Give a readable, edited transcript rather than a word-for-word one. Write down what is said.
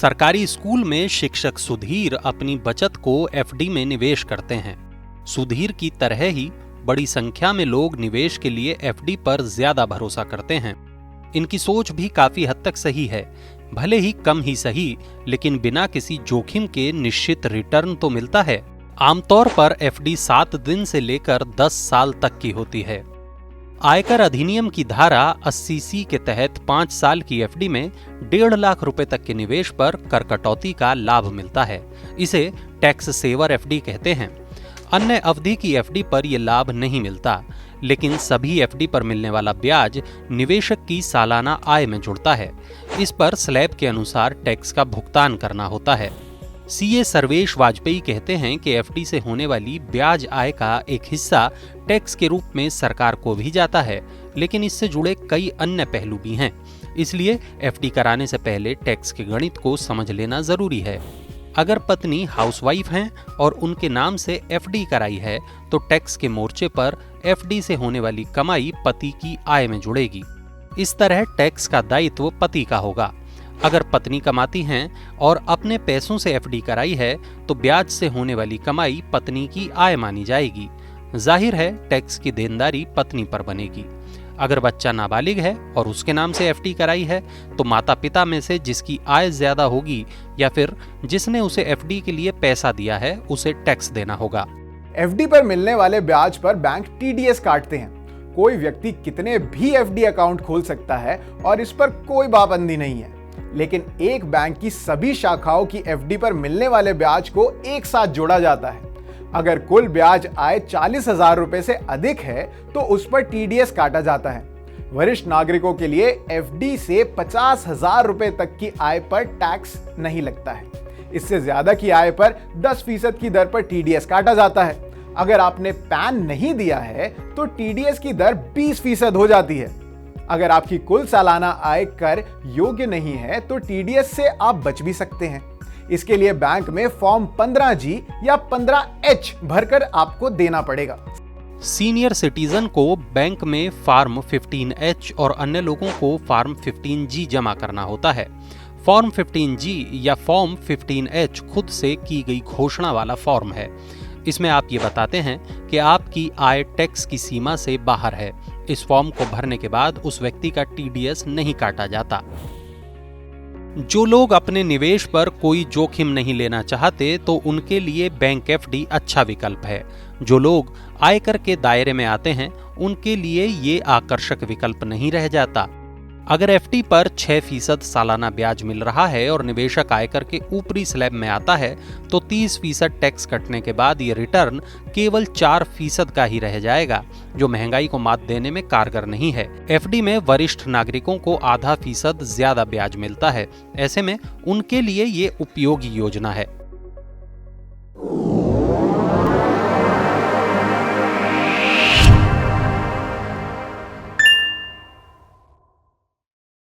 सरकारी स्कूल में शिक्षक सुधीर अपनी बचत को एफडी में निवेश करते हैं। सुधीर की तरह ही बड़ी संख्या में लोग निवेश के लिए एफडी पर ज्यादा भरोसा करते हैं। इनकी सोच भी काफी हद तक सही है, भले ही कम ही सही, लेकिन बिना किसी जोखिम के निश्चित रिटर्न तो मिलता है। आमतौर पर एफडी 7 दिन से लेकर 10 साल तक की होती है। आयकर अधिनियम की धारा 80C के तहत 5 साल की एफडी में 1.5 लाख रुपए तक के निवेश पर कर कटौती का लाभ मिलता है। इसे टैक्स सेवर एफडी कहते हैं। अन्य अवधि की एफडी पर यह लाभ नहीं मिलता, लेकिन सभी एफडी पर मिलने वाला ब्याज निवेशक की सालाना आय में जुड़ता है। इस पर स्लैब के अनुसार टैक्स का भुगतान करना होता है। सीए सर्वेश वाजपेयी कहते हैं कि एफडी से होने वाली ब्याज आय का एक हिस्सा टैक्स के रूप में सरकार को भी जाता है, लेकिन इससे जुड़े कई अन्य पहलू भी हैं। इसलिए एफडी कराने से पहले टैक्स के गणित को समझ लेना जरूरी है। अगर पत्नी हाउसवाइफ हैं और उनके नाम से एफडी कराई है, तो टैक्स के मोर्चे पर एफडी से होने वाली कमाई पति की आय में जुड़ेगी। इस तरह टैक्स का दायित्व पति का होगा। अगर पत्नी कमाती हैं और अपने पैसों से एफडी कराई है, तो ब्याज से होने वाली कमाई पत्नी की आय मानी जाएगी। जाहिर है टैक्स की देनदारी पत्नी पर बनेगी। अगर बच्चा नाबालिग है और उसके नाम से एफडी कराई है, तो माता पिता में से जिसकी आय ज्यादा होगी या फिर जिसने उसे एफडी के लिए पैसा दिया है, उसे टैक्स देना होगा। एफडी पर मिलने वाले ब्याज पर बैंक टीडीएस काटते हैं। कोई व्यक्ति कितने भी एफडी अकाउंट खोल सकता है और इस पर कोई पाबंदी नहीं है, लेकिन एक बैंक की सभी शाखाओं की एफडी पर मिलने वाले ब्याज को एक साथ जोड़ा जाता है। अगर कुल ब्याज आय 40,000 रुपए से अधिक है, तो उस पर टीडीएस काटा जाता है। वरिष्ठ नागरिकों के लिए एफडी से 50,000 रुपए तक की आय पर टैक्स नहीं लगता है। इससे ज्यादा की आय पर 10% की दर पर टीडीएस काटा जाता है। अगर आपने पैन नहीं दिया है, तो टीडीएस की दर 20% हो जाती है। अगर आपकी कुल सालाना आय कर योग्य नहीं है, तो टीडीएस से आप बच भी सकते हैं। इसके लिए बैंक में फॉर्म 15G या 15H भरकर आपको देना पड़ेगा। सीनियर सिटीजन को बैंक में फॉर्म 15H और अन्य लोगों को फॉर्म 15G जमा करना होता है। फॉर्म 15G या फॉर्म 15H खुद से की गई घोषणा वाला फॉर्म है। इसमें आप ये बताते हैं कि आपकी आय टैक्स की सीमा से बाहर है। इस फॉर्म को भरने के बाद उस व्यक्ति का टीडीएस नहीं काटा जाता। जो लोग अपने निवेश पर कोई जोखिम नहीं लेना चाहते, तो उनके लिए बैंक एफडी अच्छा विकल्प है। जो लोग आयकर के दायरे में आते हैं, उनके लिए ये आकर्षक विकल्प नहीं रह जाता। अगर एफडी पर 6% सालाना ब्याज मिल रहा है और निवेशक आयकर के ऊपरी स्लैब में आता है, तो 30% टैक्स कटने के बाद ये रिटर्न केवल 4% का ही रह जाएगा, जो महंगाई को मात देने में कारगर नहीं है। एफडी में वरिष्ठ नागरिकों को ½ % ज्यादा ब्याज मिलता है। ऐसे में उनके लिए ये उपयोगी योजना है।